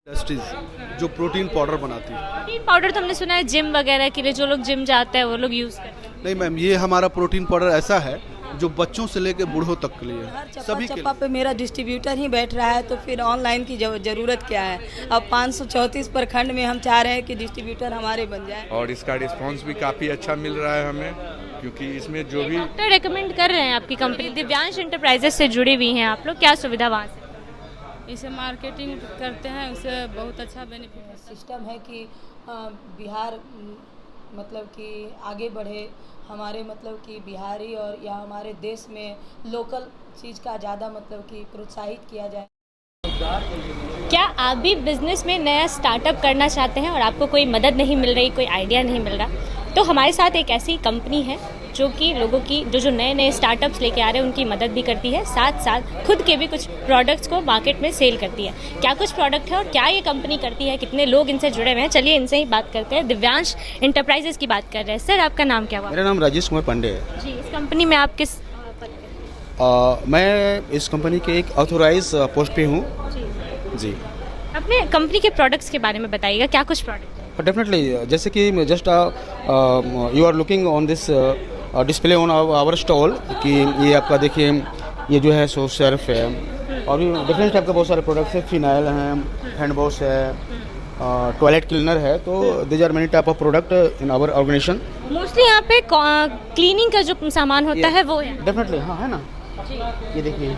Industries जो protein powder बनाती है। प्रोटीन पाउडर तो हमने सुना है जिम वगैरह के लिए, जो लोग जिम जाते हैं वो लोग यूज़ करते हैं। नहीं मैम, ये हमारा प्रोटीन पाउडर ऐसा है जो बच्चों से लेकर बूढ़ों तक के लिए हर सभी के चप्पा पे मेरा डिस्ट्रीब्यूटर ही बैठ रहा है, तो फिर ऑनलाइन की ज़रूरत क्या है। अब 534 प्रखंड में हम चाह रहे हैं कि डिस्ट्रीब्यूटर हमारे बन जाए। और इसका रिस्पांस भी काफ़ी अच्छा मिल रहा है हमें, क्योंकि इसमें जो भी डॉक्टर रेकमेंड कर रहे हैं आपकी कंपनी। दिव्यांश इंटरप्राइजेस से जुड़ी हुई हैं आप लोग, क्या सुविधा वहाँ से? इसे मार्केटिंग करते हैं, उससे बहुत अच्छा बेनिफिट सिस्टम है कि बिहार मतलब कि आगे बढ़े, हमारे मतलब कि बिहारी और या हमारे देश में लोकल चीज़ का ज़्यादा मतलब कि प्रोत्साहित किया जाए। क्या आप भी बिजनेस में नया स्टार्टअप करना चाहते हैं और आपको कोई मदद नहीं मिल रही, कोई आइडिया नहीं मिल रहा, तो हमारे साथ एक ऐसी कंपनी है जो कि लोगों की जो नए नए स्टार्टअप्स लेके आ रहे हैं उनकी मदद भी करती है, साथ साथ खुद के भी कुछ प्रोडक्ट्स को मार्केट में सेल करती है। क्या कुछ प्रोडक्ट है और क्या ये कंपनी करती है, कितने लोग इनसे जुड़े हुए हैं, चलिए इनसे ही बात करते हैं। दिव्यांश इंटरप्राइजेस की बात कर रहे हैं। सर, आपका नाम क्या हुआ? मेरा नाम राजेश कुमार पांडे है जी। इस कंपनी में आप किस मैं इस कंपनी के एक ऑथोराइज पोस्ट पे हूँ जी। अपने कंपनी के प्रोडक्ट्स के बारे में बताइएगा, क्या कुछ प्रोडक्ट? डेफिनेटली, जैसे कि just you are looking on this display on our stall कि ये आपका देखिए, ये जो है सो सर्फ है और भी डिफरेंट टाइप का बहुत सारे प्रोडक्ट्स है। फिनाइल हैं, हैंड वॉश है, टॉयलेट क्लीनर है, तो these are many type of product in our organization. Mostly यहाँ पे क्लीनिंग का जो सामान होता है वो है। डेफिनेटली हाँ, है ना। ये देखिए,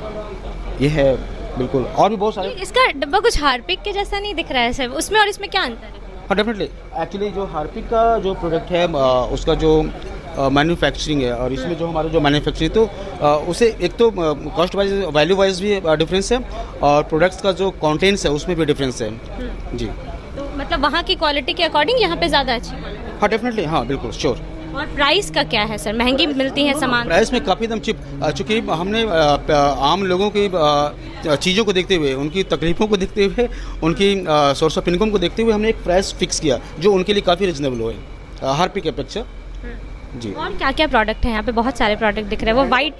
ये है बिल्कुल, और भी बहुत सारे। इसका डब्बा कुछ हार्पिक के जैसा नहीं दिख रहा है सर, उसमें और इसमें क्या अंतर है? हाँ डेफिनेटली, एक्चुअली जो हार्पिक का जो प्रोडक्ट है उसका जो मैन्युफैक्चरिंग है और इसमें जो हमारा जो मैन्युफैक्चरिंग, तो उसे एक तो कॉस्ट वाइज वैल्यू वाइज भी डिफरेंस है और प्रोडक्ट्स का जो कंटेंट्स है उसमें भी डिफरेंस है जी। तो मतलब वहाँ की क्वालिटी के अकॉर्डिंग यहाँ पे ज़्यादा अच्छी है? हाँ डेफिनेटली, हाँ बिल्कुल श्योर। और प्राइस का क्या है सर, महंगी मिलती है सामान? प्राइस में काफ़ी एकदम चिप, चूँकि हमने आम लोगों की चीज़ों को देखते हुए, उनकी तकलीफ़ों को देखते हुए, उनकी सोर्स ऑफ इनकम को देखते हुए हमने एक प्राइस फिक्स किया जो उनके लिए काफ़ी रिजनेबल हो हार्पिक की अपेक्षा जी। और क्या क्या प्रोडक्ट हैं यहाँ पे? बहुत सारे प्रोडक्ट दिख रहे हैं। वो वाइट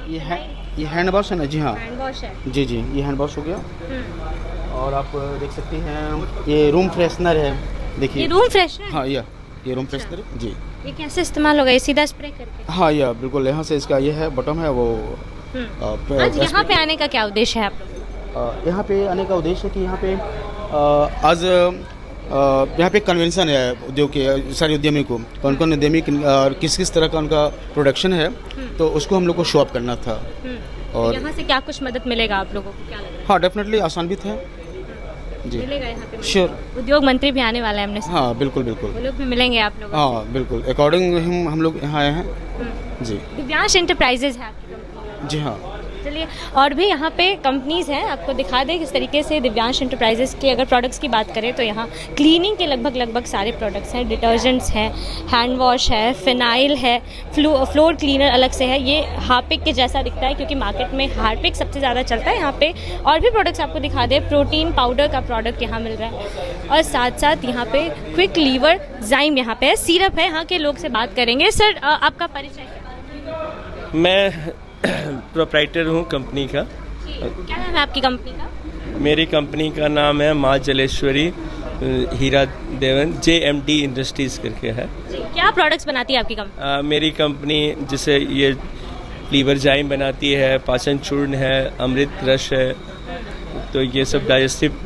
ये हैंड वॉश है ना जी। हाँ, हैंड वॉश है जी जी, ये हैंड वॉश हो गया। और आप देख सकते हैं ये रूम फ्रेशनर है, देखिए। ये रूम फ्रेशनर? हाँ, ये रूम फ्रेशनर है जी। ये कैसे इस्तेमाल होगा? ये सीधा स्प्रे करके? हाँ, यह बिल्कुल, यहाँ से इसका ये है बटन है वो। आज यहाँ पे आने का क्या उद्देश्य है आप लोग? यहाँ पे आने का उद्देश्य है कि यहाँ पे आज यहाँ पे कन्वेंशन है उद्योग के सारे उद्यमी को, कौन कौन उद्यमी और किस किस तरह का उनका प्रोडक्शन है, तो उसको हम लोग को शो अप करना था। और यहाँ से क्या कुछ मदद मिलेगा आप लोगों को, क्या लग रहा है? हाँ डेफिनेटली, आसान्वित है जी। मिलेगा यहाँ पे? श्योर। उद्योग मंत्री भी आने वाला है हमने सुना। हाँ बिल्कुल बिल्कुल, वो लोग भी मिलेंगे आप लोगों हाँ बिल्कुल, अकॉर्डिंग हम लोग यहाँ आए हैं जी। दिव्यांश इंटरप्राइजेज है आपकी कंपनी? जी हाँ। चलिए, और भी यहाँ पे कंपनीज़ हैं, आपको दिखा दें किस तरीके से दिव्यांश इंटरप्राइजेस के अगर प्रोडक्ट्स की बात करें तो यहाँ क्लीनिंग के लगभग सारे प्रोडक्ट्स हैं। डिटर्जेंट्स हैं, हैंड वॉश है, फिनाइल है, फ्लोर क्लीनर अलग से है। ये हार्पिक के जैसा दिखता है क्योंकि मार्केट में हार्पिक सबसे ज़्यादा चलता है। यहाँ पे और भी प्रोडक्ट्स आपको दिखा दें, प्रोटीन पाउडर का प्रोडक्ट यहाँ मिल रहा है और साथ साथ यहाँ पे क्विक लीवर जाइम यहाँ पे है, सिरप है। यहाँ के लोग से बात करेंगे। सर, आपका परिचय क्या? मैं प्रोप्राइटर हूँ कंपनी का। क्या नाम है आपकी कंपनी का? मेरी कंपनी का नाम है माँ जलेश्वरी हीरा देवन, JMD इंडस्ट्रीज़ करके है। क्या प्रोडक्ट्स बनाती है आपकी कंपनी? मेरी कंपनी जैसे ये लीवर जाइम बनाती है, पाचन चूर्ण है, अमृत रस है, तो ये सब डाइजेस्टिव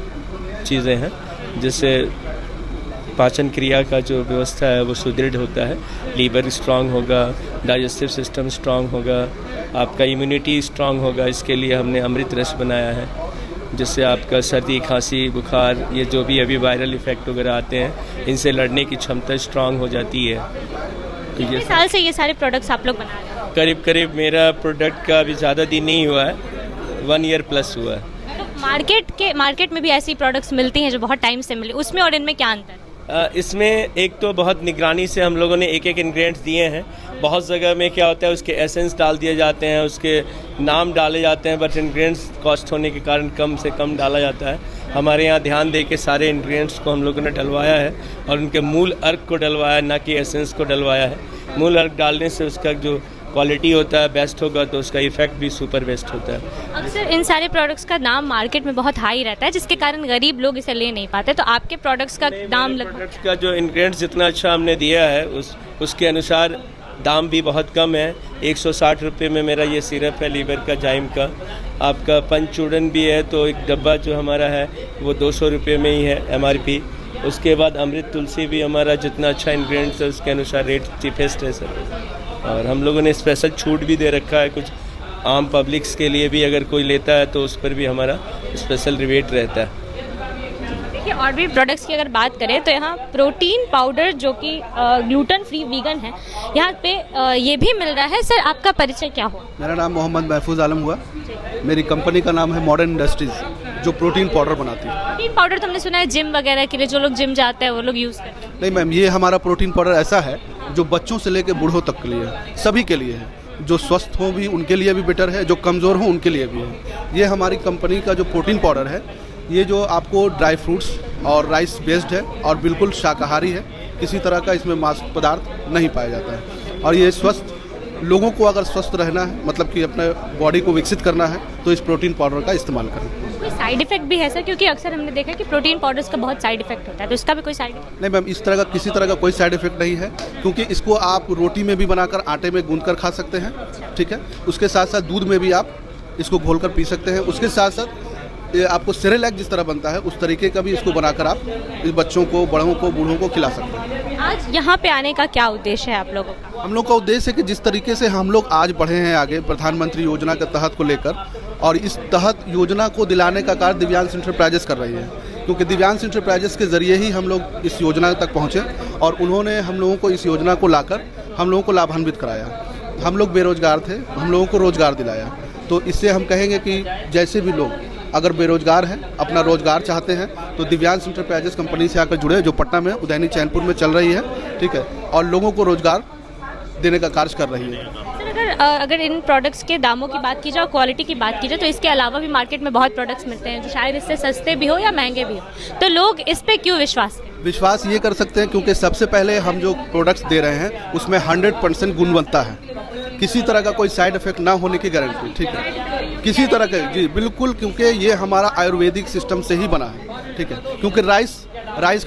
चीज़ें हैं जिससे पाचन क्रिया का जो व्यवस्था है वो सुदृढ़ होता है, लीवर स्ट्रांग होगा, डाइजेस्टिव सिस्टम स्ट्रांग होगा, आपका इम्यूनिटी स्ट्रांग होगा। इसके लिए हमने अमृत रस बनाया है जिससे आपका सर्दी, खांसी, बुखार, ये जो भी अभी वायरल इफेक्ट वगैरह आते हैं, इनसे लड़ने की क्षमता स्ट्रांग हो जाती है। तो कितने साल से ये सारे प्रोडक्ट्स आप लोग बना रहे हैं? करीब मेरा प्रोडक्ट का अभी ज़्यादा दिन नहीं हुआ है, 1 ईयर प्लस हुआ है। तो मार्केट में भी ऐसी प्रोडक्ट्स मिलती हैं जो बहुत टाइम से मिले, उसमें और इनमें क्या अंतर है? इसमें एक तो बहुत निगरानी से हम लोगों ने एक इंग्रेडिएंट्स दिए हैं। बहुत जगह में क्या होता है, उसके एसेंस डाल दिए जाते हैं, उसके नाम डाले जाते हैं, बट इंग्रेडिएंट्स कॉस्ट होने के कारण कम से कम डाला जाता है। हमारे यहाँ ध्यान दे के सारे इंग्रेडिएंट्स को हम लोगों ने डलवाया है और उनके मूल अर्क को डलवाया है, ना कि एसेंस को डलवाया है। मूल अर्क डालने से उसका जो क्वालिटी होता है बेस्ट होगा तो उसका इफेक्ट भी सुपर बेस्ट होता है। अक्सर इन सारे प्रोडक्ट्स का दाम मार्केट में बहुत हाई रहता है जिसके कारण गरीब लोग इसे ले नहीं पाते, तो आपके प्रोडक्ट्स का दाम प्रोडक्ट्स का जो इंग्रेडिएंट्स जितना अच्छा हमने दिया है उसके अनुसार दाम भी बहुत कम है। 160 रुपये में मेरा ये सिरप है लीवर का जाइम का। आपका पंचचूर्ण भी है तो एक डब्बा जो हमारा है वो 200 रुपये में ही है MRP। उसके बाद अमृत तुलसी भी हमारा जितना अच्छा इंग्रेडिएंट्स है उसके अनुसार रेट चीपेस्ट है सर। और हम लोगों ने स्पेशल छूट भी दे रखा है कुछ आम पब्लिक्स के लिए भी, अगर कोई लेता है तो उस पर भी हमारा स्पेशल रिबेट रहता है। देखिए और भी प्रोडक्ट्स की अगर बात करें तो यहाँ प्रोटीन पाउडर जो कि ग्लूटेन फ्री वीगन है यहाँ पे ये भी मिल रहा है। सर आपका परिचय क्या हो? मेरा नाम मोहम्मद महफूज आलम हुआ। मेरी कंपनी का नाम है मॉडर्न इंडस्ट्रीज जो प्रोटीन पाउडर बनाती है। प्रोटीन पाउडर तो हमने सुना है जिम वगैरह के लिए, जो लोग जिम जाते हैं वो लोग यूज़ करते हैं। नहीं मैम, ये हमारा प्रोटीन पाउडर ऐसा है जो बच्चों से लेकर बूढ़ों तक के लिए है, सभी के लिए है। जो स्वस्थ हो भी उनके लिए भी बेटर है, जो कमज़ोर हो उनके लिए भी है। ये हमारी कंपनी का जो प्रोटीन पाउडर है ये जो आपको ड्राई फ्रूट्स और राइस बेस्ड है और बिल्कुल शाकाहारी है, किसी तरह का इसमें मांस पदार्थ नहीं पाया जाता है। और ये स्वस्थ लोगों को अगर स्वस्थ रहना है, मतलब कि अपने बॉडी को विकसित करना है, तो इस प्रोटीन पाउडर का इस्तेमाल करें। कोई साइड इफेक्ट भी है सर? क्योंकि अक्सर हमने देखा कि प्रोटीन पाउडर्स का बहुत साइड इफेक्ट होता है, तो इसका भी कोई साइड इफेक्ट? नहीं मैम, इस तरह का किसी तरह का कोई साइड इफेक्ट नहीं है, क्योंकि इसको आप रोटी में भी बनाकर आटे में गूंद कर खा सकते हैं, ठीक है। उसके साथ साथ दूध में भी आप इसको घोल कर पी सकते हैं। उसके साथ साथ ये आपको सेरेलैक जिस तरह बनता है उस तरीके का भी इसको बनाकर आप इस बच्चों को, बड़ों को, बूढ़ों को खिला सकते हैं। आज यहाँ पे आने का क्या उद्देश्य है आप लोगों का? हम लोग का उद्देश्य है कि जिस तरीके से हम लोग आज बढ़े हैं आगे प्रधानमंत्री योजना के तहत को लेकर, और इस तहत योजना को दिलाने का कार्य दिव्यांश इंटरप्राइजेस कर रही है, क्योंकि दिव्यांश इंटरप्राइजेस के जरिए ही हम लोग इस योजना तक पहुँचे और उन्होंने हम लोगों को इस योजना को लाकर हम लोगों को लाभान्वित कराया। हम लोग बेरोजगार थे, हम लोगों को रोजगार दिलाया। तो इससे हम कहेंगे कि जैसे भी लोग अगर बेरोजगार हैं, अपना रोजगार चाहते हैं, तो दिव्यांश इंटरप्राइजेस कंपनी से आकर जुड़े, जो पटना में उदयनी चैनपुर में चल रही है, ठीक है, और लोगों को रोजगार देने का कार्य कर रही है। सर अगर इन प्रोडक्ट्स के दामों की बात की जाए और क्वालिटी की बात की जाए तो इसके अलावा भी मार्केट में बहुत प्रोडक्ट्स मिलते हैं जो शायद इससे सस्ते भी हो या महंगे भी हो, तो लोग इस पे क्यों विश्वास ये कर सकते हैं क्योंकि सबसे पहले हम जो प्रोडक्ट्स दे रहे हैं उसमें 100% गुणवत्ता है, किसी तरह का कोई साइड इफेक्ट ना होने की गारंटी, ठीक है, किसी तरह का, जी बिल्कुल, क्योंकि ये हमारा आयुर्वेदिक सिस्टम से ही बना है, ठीक है। क्योंकि राइस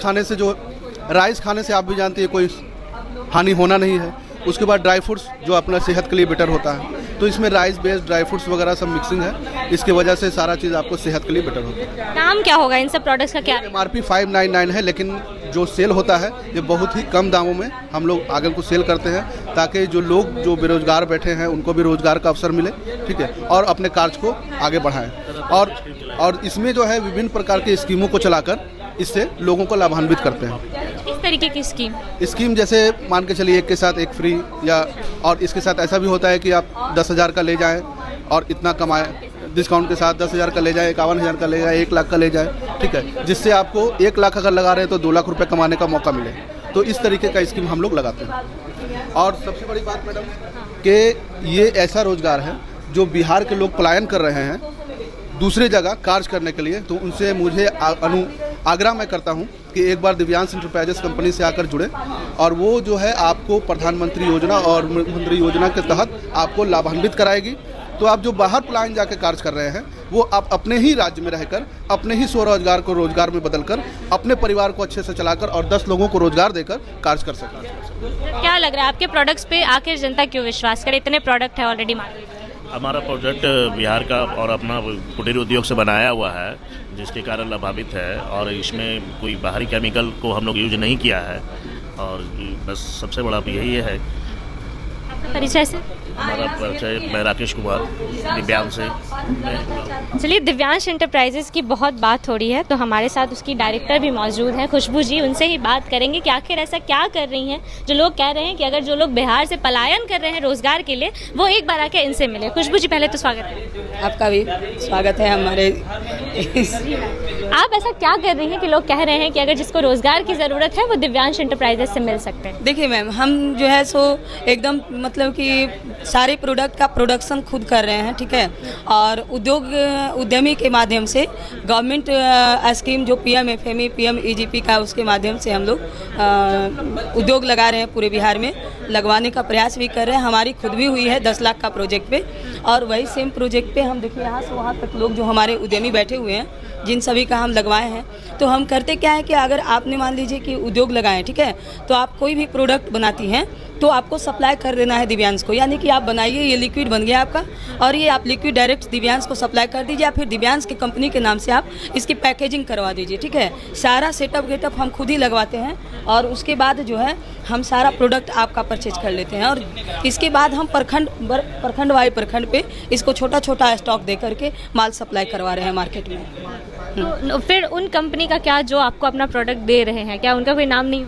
खाने से आप भी जानते हैं कोई हानि होना नहीं है। उसके बाद ड्राई फ्रूट्स जो अपना सेहत के लिए बेटर होता है, तो इसमें राइस बेस्ड ड्राई फ्रूट्स वगैरह सब मिक्सिंग है, इसके वजह से सारा चीज़ आपको सेहत के लिए बेटर होता है। नाम क्या होगा इन सब प्रोडक्ट्स का? क्या MRP 599 है, लेकिन जो सेल होता है ये बहुत ही कम दामों में हम लोग आगे को सेल करते हैं, ताकि जो लोग जो बेरोजगार बैठे हैं उनको भी रोजगार का अवसर मिले, ठीक है, और अपने कार्य को आगे बढ़ाएं। और इसमें जो है विभिन्न प्रकार की स्कीमों को चलाकर इससे लोगों को लाभान्वित करते हैं। इस तरीके की स्कीम जैसे मान के चलिए एक के साथ एक फ्री, या और इसके साथ ऐसा भी होता है कि आप 10,000 का ले जाएं और इतना कमाएं, डिस्काउंट के साथ 10,000 का ले जाएं, 51,000 का ले जाएं, 1 लाख का ले जाएं, ठीक है, जिससे आपको 1 लाख अगर लगा रहे हैं तो 2 लाख रुपए कमाने का मौका मिले। तो इस तरीके का स्कीम हम लोग लगाते हैं। और सबसे बड़ी बात मैडम कि ये ऐसा रोजगार है जो बिहार के लोग पलायन कर रहे हैं दूसरे जगह कार्य करने के लिए, तो उनसे मुझे आग्रह मैं करता हूं कि एक बार दिव्यांश इंटरप्राइजेस कंपनी से आकर जुड़े, और वो जो है आपको प्रधानमंत्री योजना और मुख्यमंत्री योजना के तहत आपको लाभान्वित कराएगी। तो आप जो बाहर पलायन जाकर कार्य कर रहे हैं वो आप अपने ही राज्य में रहकर अपने ही स्वरोजगार को रोजगार में बदलकर अपने परिवार को अच्छे से चलाकर और 10 लोगों को रोजगार देकर कार्य कर सकें। क्या लग रहा है आपके प्रोडक्ट्स पे आखिर जनता क्यों विश्वास करे? इतने प्रोडक्ट है ऑलरेडी मार्केट में। हमारा प्रोजेक्ट बिहार का और अपना कुटीर उद्योग से बनाया हुआ है, जिसके कारण लाभान्वित है, और इसमें कोई बाहरी केमिकल को हम लोग यूज नहीं किया है, और बस सबसे बड़ा यही है। परिचय से? हमारा परिचय, मैं राकेश कुमार, दिव्यांश से। चलिए, दिव्यांश इंटरप्राइजेस की बहुत बात हो रही है, तो हमारे साथ उसकी डायरेक्टर भी मौजूद है, खुशबू जी। उनसे ही बात करेंगे कि आखिर ऐसा क्या कर रही हैं जो लोग कह रहे हैं कि अगर जो लोग बिहार से पलायन कर रहे हैं रोजगार के लिए, वो एक बार आके इनसे मिले। खुशबू जी, पहले तो स्वागत है। आपका भी स्वागत है हमारे आप ऐसा क्या कर रही हैं कि लोग कह रहे हैं कि अगर जिसको रोजगार की ज़रूरत है वो दिव्यांश इंटरप्राइजेस से मिल सकते हैं? देखिए मैम, हम जो है सो एकदम मतलब कि सारे प्रोडक्ट का प्रोडक्शन खुद कर रहे हैं, ठीक है। और उद्यमी के माध्यम से गवर्नमेंट स्कीम जो PMFME PMEGP का, उसके माध्यम से हम लोग उद्योग लगा रहे हैं। पूरे बिहार में लगवाने का प्रयास भी कर रहे हैं। हमारी खुद भी हुई है 10 लाख का प्रोजेक्ट पे, और वही सेम प्रोजेक्ट पे हम देखिए यहाँ से वहाँ तक लोग जो हमारे उद्यमी बैठे हुए हैं, जिन सभी का हम लगवाए हैं। तो हम करते क्या है कि अगर आपने मान लीजिए कि उद्योग लगाएं, ठीक है, तो आप कोई भी प्रोडक्ट बनाती हैं तो आपको सप्लाई कर देना है दिव्यांश को। यानी कि आप बनाइए, ये लिक्विड बन गया आपका, और ये आप लिक्विड डायरेक्ट दिव्यांश को सप्लाई कर दीजिए, या फिर दिव्यांश की कंपनी के नाम से आप इसकी पैकेजिंग करवा दीजिए, ठीक है। सारा सेटअप गेटअप हम खुद ही लगवाते हैं, और उसके बाद जो है हम सारा प्रोडक्ट आपका परचेज कर लेते हैं। और इसके बाद हम प्रखंड वाई प्रखंड पे इसको छोटा छोटा स्टॉक दे करके माल सप्लाई करवा रहे हैं मार्केट में। तो फिर उन कंपनी का क्या जो आपको अपना प्रोडक्ट दे रहे हैं, क्या उनका कोई नाम नहीं?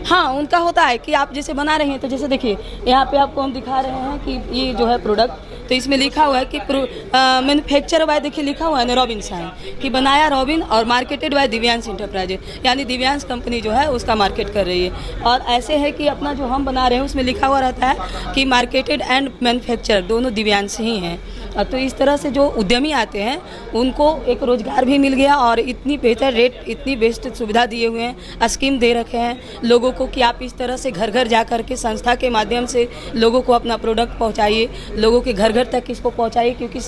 हाँ, उनका होता है कि आप जैसे बना रहे हैं, तो जैसे देखिए यहाँ पे आपको हम दिखा रहे हैं कि ये जो है प्रोडक्ट, तो इसमें लिखा हुआ है कि मैन्युफैक्चर बाय, देखिए लिखा हुआ है ना रॉबिन साइन, कि बनाया रॉबिन और मार्केटेड बाय दिव्यांश इंटरप्राइजेज, यानी दिव्यांश कंपनी जो है उसका मार्केट कर रही है। और ऐसे है कि अपना जो हम बना रहे हैं उसमें लिखा हुआ रहता है कि मार्केटेड एंड मैन्युफैक्चर दोनों दिव्यांश ही हैं। तो इस तरह से जो उद्यमी आते हैं उनको एक रोज़गार भी मिल गया, और इतनी बेहतर रेट, इतनी बेस्ट सुविधा दिए हुए हैं, स्कीम दे रखे हैं लोगों को कि आप इस तरह से घर घर जा कर के संस्था के माध्यम से लोगों को अपना प्रोडक्ट पहुंचाइए, लोगों के घर घर तक इसको पहुंचाइए। क्योंकि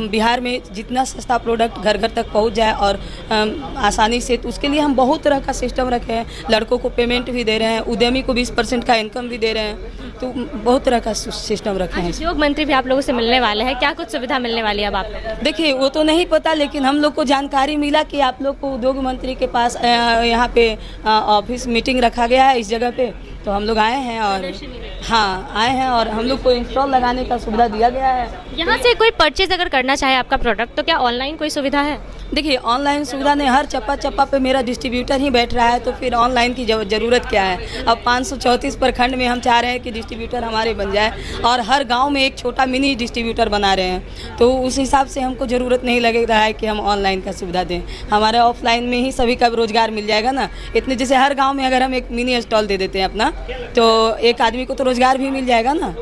बिहार में जितना सस्ता प्रोडक्ट घर घर तक पहुंच जाए और आसानी से, तो उसके लिए हम बहुत तरह का सिस्टम रखे हैं। लड़कों को पेमेंट भी दे रहे हैं, उद्यमी को 20% का इनकम भी दे रहे हैं, तो बहुत तरह का सिस्टम रखे हैं। उद्योग मंत्री भी आप लोगों से मिलने वाले हैं, क्या कुछ सुविधा मिलने वाली है अब आपको? देखिए वो तो नहीं पता, लेकिन हम लोग को जानकारी मिला कि आप लोग को उद्योग मंत्री के पास यहाँ पे ऑफिस मीटिंग रखा गया है इस जगह पे, तो हम लोग आए हैं। और हाँ, आए हैं और हम लोग को इंस्टॉल लगाने का सुविधा दिया गया है। यहाँ से कोई परचेज अगर करना चाहे आपका प्रोडक्ट, तो क्या ऑनलाइन कोई सुविधा है? देखिए ऑनलाइन सुविधा नहीं, हर चप्पा चप्पा पे मेरा डिस्ट्रीब्यूटर ही बैठ रहा है, तो फिर ऑनलाइन की ज़रूरत क्या है। अब 534 प्रखंड में हम चाह रहे हैं कि डिस्ट्रीब्यूटर हमारे बन जाए, और हर गांव में एक छोटा मिनी डिस्ट्रीब्यूटर बना रहे हैं, तो उस हिसाब से हमको ज़रूरत नहीं लग रहा है कि हम ऑनलाइन का सुविधा दें। हमारे ऑफलाइन में ही सभी का रोज़गार मिल जाएगा ना। इतने जैसे हर गाँव में अगर हम एक मिनी स्टॉल दे देते हैं अपना, तो एक आदमी को तो रोज़गार भी मिल जाएगा ना।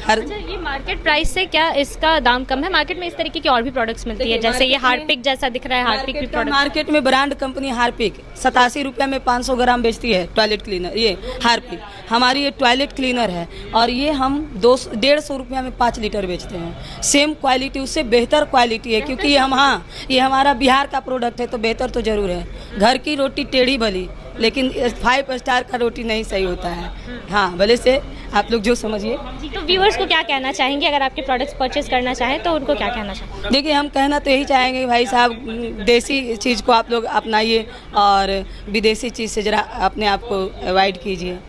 अच्छा, ये मार्केट प्राइस से क्या इसका दाम कम है? मार्केट में इस तरीके की और भी प्रोडक्ट्स मिलती है, जैसे ये हार्पिक जैसा दिख रहा है, हार्पिक भी प्रोडक्ट। मार्केट में ब्रांड कंपनी हार्पिक 87 रुपये में 500 ग्राम बेचती है टॉयलेट क्लीनर। ये हार्पिक हमारी ये टॉयलेट क्लीनर है, और ये हम 150 रुपये में 5 लीटर बेचते हैं। सेम क्वालिटी, उससे बेहतर क्वालिटी है, क्योंकि ये ये हमारा बिहार का प्रोडक्ट है, तो बेहतर तो ज़रूर है। घर की रोटी टेढ़ी भली, लेकिन 5 स्टार का रोटी नहीं सही होता है। हाँ, भले से आप लोग जो समझिए। तो व्यूअर्स को क्या कहना चाहेंगे, अगर आपके प्रोडक्ट्स परचेज करना चाहें तो उनको क्या कहना चाहेंगे? देखिए हम कहना तो यही चाहेंगे भाई साहब, देसी चीज़ को आप लोग अपनाइए, और विदेशी चीज़ से ज़रा अपने आप को अवॉइड कीजिए।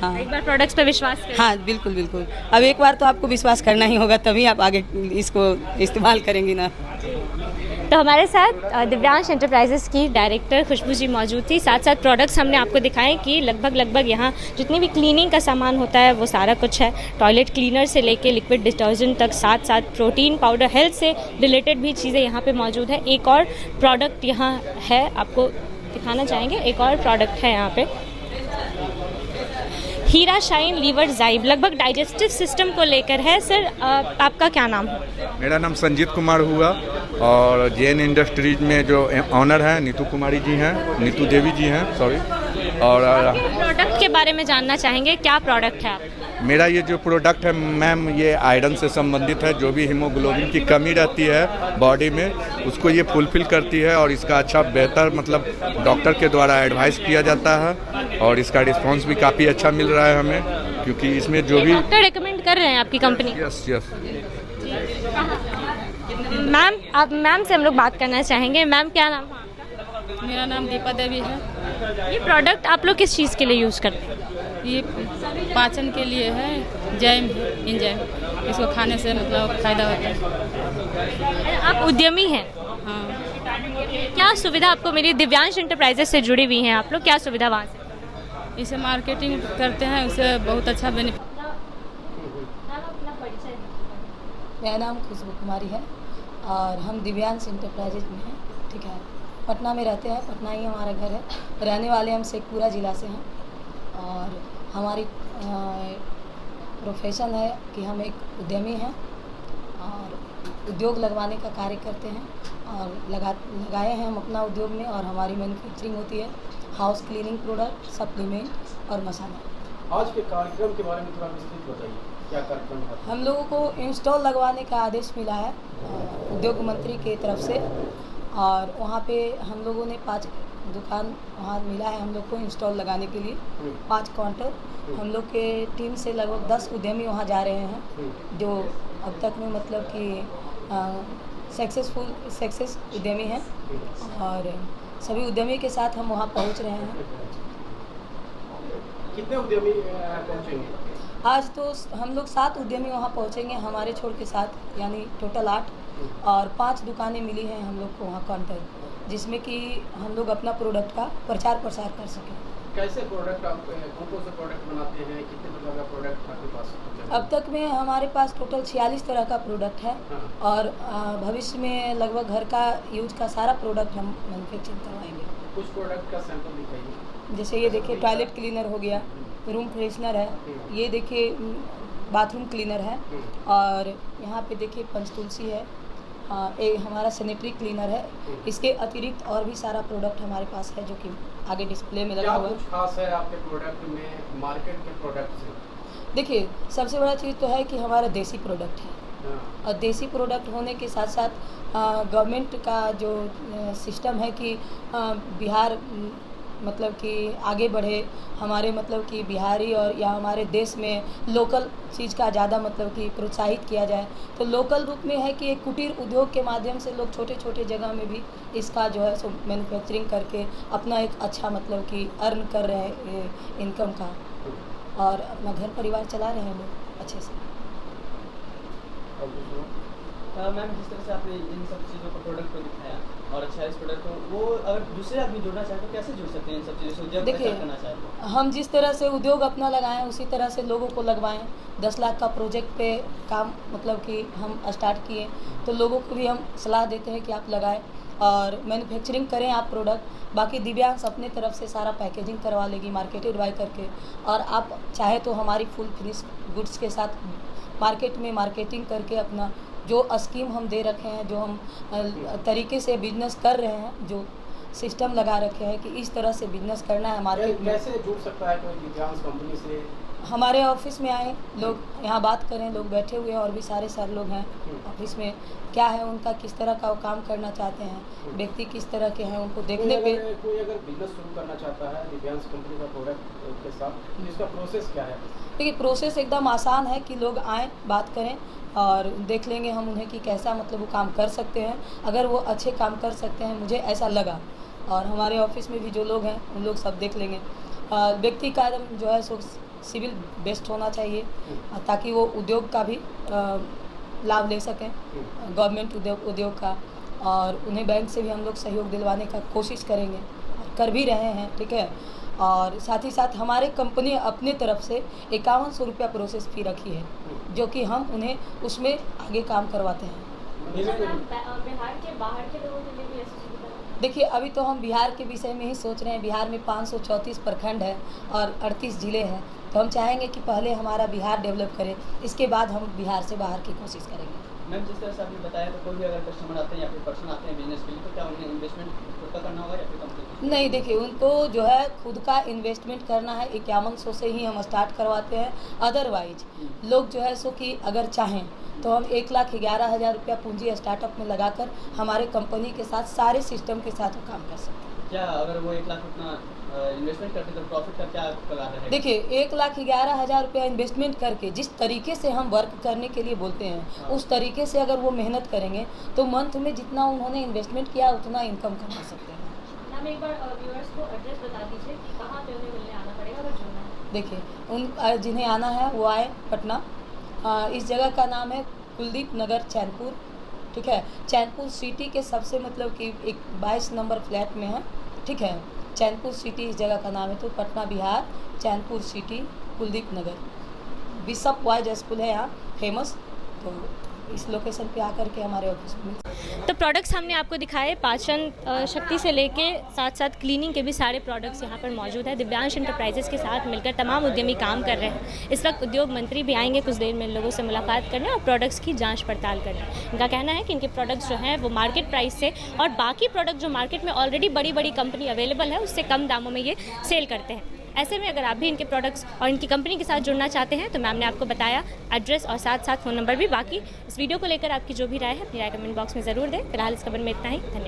हाँ, एक बार प्रोडक्ट्स पे विश्वास करें। हाँ बिल्कुल बिल्कुल, अब एक बार तो आपको विश्वास करना ही होगा, तभी आप आगे इसको इस्तेमाल करेंगी ना। तो हमारे साथ दिव्यांश एंटरप्राइजेस की डायरेक्टर खुशबू जी मौजूद थी। साथ साथ प्रोडक्ट्स हमने आपको दिखाए कि लगभग यहाँ जितनी भी क्लीनिंग का सामान होता है वो सारा कुछ है, टॉयलेट क्लीनर से लेके लिक्विड डिटर्जेंट तक, साथ साथ प्रोटीन पाउडर, हेल्थ से रिलेटेड भी चीज़ें यहाँ पे मौजूद है। एक और प्रोडक्ट यहाँ है, आपको दिखाना चाहेंगे। एक और प्रोडक्ट है यहाँ पे, हीरा शाइन लीवर जाइब, लगभग डाइजेस्टिव सिस्टम को लेकर है। सर आपका क्या नाम है? मेरा नाम संजीत कुमार हुआ, और JN इंडस्ट्रीज में जो ऑनर हैं नीतू कुमारी जी हैं, नीतू देवी जी हैं, सॉरी। और प्रोडक्ट के बारे में जानना चाहेंगे, क्या प्रोडक्ट है आप? मेरा ये जो प्रोडक्ट है मैम, ये आयरन से संबंधित है। जो भी हीमोग्लोबिन की कमी रहती है बॉडी में, उसको ये फुलफिल करती है, और इसका अच्छा बेहतर मतलब डॉक्टर के द्वारा एडवाइस किया जाता है, और इसका रिस्पांस भी काफ़ी अच्छा मिल रहा है हमें, क्योंकि इसमें जो भी डॉक्टर रेकमेंड कर रहे हैं आपकी कंपनी? Yes yes. मैम, आप मैम से हम लोग बात करना चाहेंगे। मैम क्या नाम है आपका? मेरा नाम दीपा देवी है। ये प्रोडक्ट आप लोग किस चीज़ के लिए यूज़ करते हैं? ये पाचन के लिए है, इंजाइम, इसको खाने से मतलब फ़ायदा होता है। आप उद्यमी हैं? हाँ। क्या सुविधा आपको मिली? दिव्यांश एंटरप्राइजेस से जुड़ी हुई हैं आप लोग, क्या सुविधा वहाँ से? इसे मार्केटिंग करते हैं, उससे बहुत अच्छा बेनिफिट। मेरा नाम खुशबू कुमारी है, और हम दिव्यांश इंटरप्राइजेज में हैं। ठीक है, पटना में रहते हैं, पटना ही हमारा घर है। रहने वाले हम शेखपुरा ज़िला से हैं और हमारी प्रोफेशन है कि हम एक उद्यमी हैं और उद्योग लगवाने का कार्य करते हैं और लगाए हैं हम अपना उद्योग में। और हमारी मैन्युफैक्चरिंग होती है हाउस क्लीनिंग प्रोडक्ट, सप्लीमेंट और मसाला। आज के कार्यक्रम के बारे में थोड़ा विस्तृत बताइए, क्या कार्यक्रम है? हम लोगों को इंस्टॉल लगवाने का आदेश मिला है उद्योग मंत्री के तरफ से और वहाँ पे हम लोगों ने 5 दुकान वहाँ मिला है हम लोग को इंस्टॉल लगाने के लिए, 5 काउंटर। हम लोग के टीम से लगभग 10 उद्यमी वहाँ जा रहे हैं जो अब तक में मतलब कि सक्सेस उद्यमी हैं और सभी उद्यमी के साथ हम वहाँ पहुँच रहे हैं। कितने उद्यमी पहुँचेंगे? आज तो हम लोग 7 उद्यमी वहाँ पहुँचेंगे हमारे छोड़ के साथ, यानी टोटल 8 और 5 दुकानें मिली हैं हम लोग को वहाँ काउंटर, जिसमें कि हम लोग अपना प्रोडक्ट का प्रचार प्रसार कर सकें। कैसे प्रोडक्ट आप कौन से प्रोडक्ट बनाते हैं, कितने प्रकार का प्रोडक्ट आपके पास? अब तक में हमारे पास टोटल 46 तरह का प्रोडक्ट है और भविष्य में लगभग घर का यूज का सारा प्रोडक्ट हम मैन्युफैक्चरिंग करवाएंगे। कुछ प्रोडक्ट का सैंपल दिखाइए। जैसे ये देखिए टॉयलेट क्लीनर हो गया, रूम फ्रेशनर है, ये देखिए बाथरूम क्लीनर है और यहाँ पे देखिए पंचतुलसी है, एक हमारा सैनिटरी क्लीनर है। इसके अतिरिक्त और भी सारा प्रोडक्ट हमारे पास है जो कि आगे डिस्प्ले में लगा हुआ है। क्या कुछ खास है आपके प्रोडक्ट में मार्केट के प्रोडक्ट से? देखिए सबसे बड़ा चीज़ तो है कि हमारा देसी प्रोडक्ट है और देसी प्रोडक्ट होने के साथ साथ गवर्नमेंट का जो सिस्टम है कि बिहार मतलब कि आगे बढ़े, हमारे मतलब कि बिहारी और या हमारे देश में लोकल चीज़ का ज़्यादा मतलब कि प्रोत्साहित किया जाए। तो लोकल रूप में है कि एक कुटीर उद्योग के माध्यम से लोग छोटे छोटे जगह में भी इसका जो है सो मैन्युफैक्चरिंग करके अपना एक अच्छा मतलब कि अर्न कर रहे हैं इनकम का और अपना घर परिवार चला रहे हैं लोग अच्छे से। मैम जिस तरह से आपने इन सब चीज़ों को प्रोडक्ट को दिखाया और अच्छा इस प्रोडक्ट को वो अगर दूसरे आदमी जुड़ना चाहे तो कैसे जुड़ सकते हैं इन सब चीज़ों से? उद्योग करना चाहे तो हम जिस तरह से उद्योग अपना लगाएं उसी तरह से लोगों को लगवाएं। 10 लाख का प्रोजेक्ट पे काम मतलब कि हम स्टार्ट किए तो लोगों को भी हम सलाह देते हैं कि आप लगाएं और मैन्युफैक्चरिंग करें आप प्रोडक्ट। बाकी दिव्यांश अपने तरफ से सारा पैकेजिंग करवा लेगी मार्केटेड बाय करके और आप चाहे तो हमारी फुल फिनिश गुड्स के साथ मार्केट में मार्केटिंग करके अपना जो स्कीम हम दे रखे हैं, जो हम तरीके से बिजनेस कर रहे हैं, जो सिस्टम लगा रखे हैं कि इस तरह से बिजनेस करना है मार्केट में। कैसे जुड़ सकता है कोई दिव्यांश कंपनी से? हमारे ऑफिस में आए लोग, यहाँ बात करें, लोग बैठे हुए हैं और भी सारे सर लोग हैं ऑफिस में। क्या है उनका, किस तरह का वो काम करना चाहते हैं, व्यक्ति किस तरह के हैं, उनको देखने पे। कोई अगर बिजनेस शुरू करना चाहता है दिव्यांश कंपनी का प्रोडक्ट के साथ तो इसका प्रोसेस क्या है? देखिए प्रोसेस एकदम आसान है कि लोग आएँ, बात करें और देख लेंगे हम उन्हें कि कैसा मतलब वो काम कर सकते हैं। अगर वो अच्छे काम कर सकते हैं, मुझे ऐसा लगा, और हमारे ऑफिस में भी जो लोग हैं उन लोग सब देख लेंगे। व्यक्ति का जो है सो सिविल बेस्ड होना चाहिए ताकि वो उद्योग का भी लाभ ले सकें, गवर्नमेंट उद्योग का, और उन्हें बैंक से भी हम लोग सहयोग दिलवाने का कोशिश करेंगे, कर भी रहे हैं। ठीक है, और साथ ही साथ हमारे कंपनी अपने तरफ से 5100 रुपया प्रोसेस फी रखी है जो कि हम उन्हें उसमें आगे काम करवाते हैं। बिहार के बाहर के लोगों के लिए भी ऐसी सुविधा? देखिए अभी तो हम बिहार के विषय में ही सोच रहे हैं। बिहार में 534 प्रखंड है और 38 ज़िले हैं, तो हम चाहेंगे कि पहले हमारा बिहार डेवलप करे, इसके बाद हम बिहार से बाहर की कोशिश करेंगे। मैम जिस तरह से आपने बताया तो कोई भी अगर कस्टमर आते हैं या फिर पर्सन आते हैं बिजनेस के लिए तो क्या उन्हें इन्वेस्टमेंट खुद का करना होगा या फिर कंपनी? नहीं, देखिए उनको जो है खुद का इन्वेस्टमेंट करना है। 5100 से ही हम स्टार्ट करवाते हैं। अदरवाइज लोग जो है सो कि अगर चाहें तो हम 1,11,000 रुपया पूंजी स्टार्टअप में लगाकर हमारे कंपनी के साथ सारे सिस्टम के साथ वो काम कर सकते हैं। क्या अगर वो 1 लाख उतना इन्वेस्टमेंट करते तो प्रॉफिट का क्या प्रकार है? देखिए 1,11,000 रुपया इन्वेस्टमेंट करके जिस तरीके से हम वर्क करने के लिए बोलते हैं उस तरीके से अगर वो मेहनत करेंगे तो मंथ में जितना उन्होंने इन्वेस्टमेंट किया उतना इनकम कमा सकते हैं। मैम एक बार व्यूअर्स को एड्रेस बता दीजिए कि कहाँ पे उन्हें मिलने आना पड़ेगा अगर जुड़ना है। देखिए उन जिन्हें आना है वो आए पटना। इस जगह का नाम है कुलदीप नगर चैनपुर। ठीक है, चैनपुर सिटी के सबसे मतलब कि एक 22 नंबर फ्लैट में है। ठीक है, चैनपुर सिटी इस जगह का नाम है। तो पटना बिहार, चैनपुर सिटी, कुलदीप नगर। बिशप बॉयज स्कूल है यहाँ फेमस, तो इस लोकेशन पे आकर के हमारे ऑफिस में। तो प्रोडक्ट्स हमने आपको दिखाए, पाचन शक्ति से लेके साथ साथ क्लीनिंग के भी सारे प्रोडक्ट्स यहाँ पर मौजूद है। दिव्यांश एंटरप्राइजेस के साथ मिलकर तमाम उद्यमी काम कर रहे हैं। इस वक्त उद्योग मंत्री भी आएंगे कुछ देर में लोगों से मुलाकात करने और प्रोडक्ट्स की जांच पड़ताल करने। इनका कहना है कि इनके प्रोडक्ट्स जो हैं वो मार्केट प्राइस से और बाकी प्रोडक्ट जो मार्केट में ऑलरेडी बड़ी बड़ी कंपनी अवेलेबल है उससे कम दामों में ये सेल करते हैं। ऐसे में अगर आप भी इनके प्रोडक्ट्स और इनकी कंपनी के साथ जुड़ना चाहते हैं तो मैम ने आपको बताया एड्रेस और साथ साथ फ़ोन नंबर भी। बाकी इस वीडियो को लेकर आपकी जो भी राय है अपनी राय कमेंट बॉक्स में ज़रूर दें। फिलहाल इस खबर में इतना ही। धन्यवाद।